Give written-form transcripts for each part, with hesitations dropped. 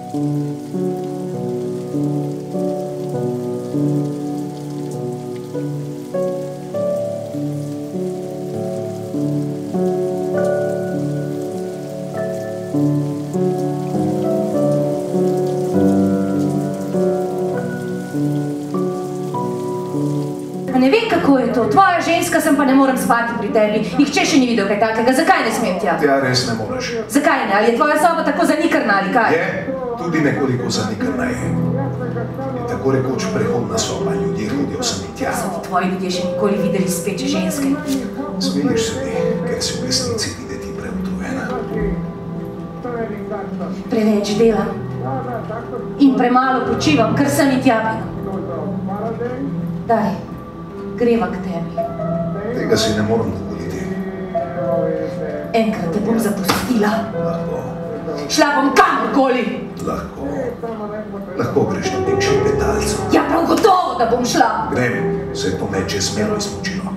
Ne vem, kako je to. Tvoja ženska sem, pa ne morem spati pri tebi. Nihče še ni videl kaj takega. Zakaj ne smem tja? Ja, res ne moreš. Zakaj ne? Ali je tvoja soba tako zanikrna ali kaj? Je, tudi nekoliko zanikrna je. Je tako rekoč prehodna soba, ljudje hodijo sami tja. So ti tvoji ljudje še nikoli videli speče ženske? Smiliš se mi, ker si v resnici videti preutrujena. Preveč delam in premalo počivam, ker sem in tja bim. Daj, greva k tebi. Tega si ne morem dovoliti. Enkrat te bom zapustila. Lahko. Šla bom kamorkoli. Lahko. Lahko greš na nek šepetalcu. Ja, prav gotovo, da bom šla. Grem, se to me čez mero izmučilo.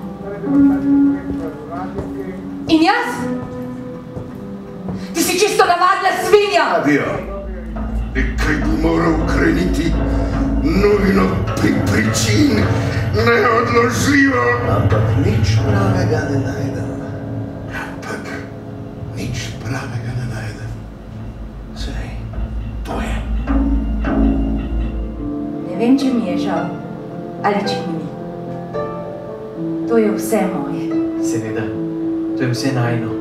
In jaz? Ti si čisto navadna svinja. Adio. Nekaj bi moral ukreniti. Nujno pričin, neodložljivo. Ampak nič pravega ne najdem. Sej, to je. Ne vem, če mi je žal, ali če mi ni. To je vse moje. Seveda, to je vse najno.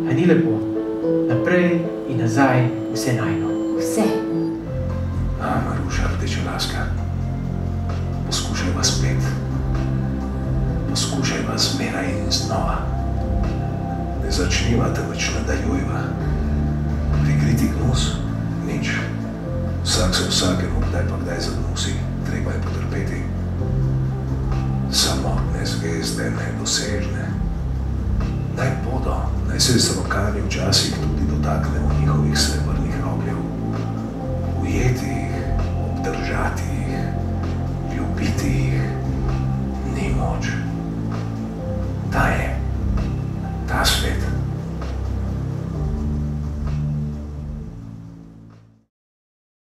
A ni lepo? Naprej in nazaj vse najno. Vse. Maruša, rdečelaska, poskušajva spet. Poskušajva zmeraj in znova. Ne začniva, temveč nadaljujva. Prikriti gnus? Nič. Vsak se vsakemu kdaj pa kdaj zagnusi, treba je potrpeti. Samotne zvezde nedosežne. Naj bodo, naj se z rokami včasih tudi dotaknemo njihovih src.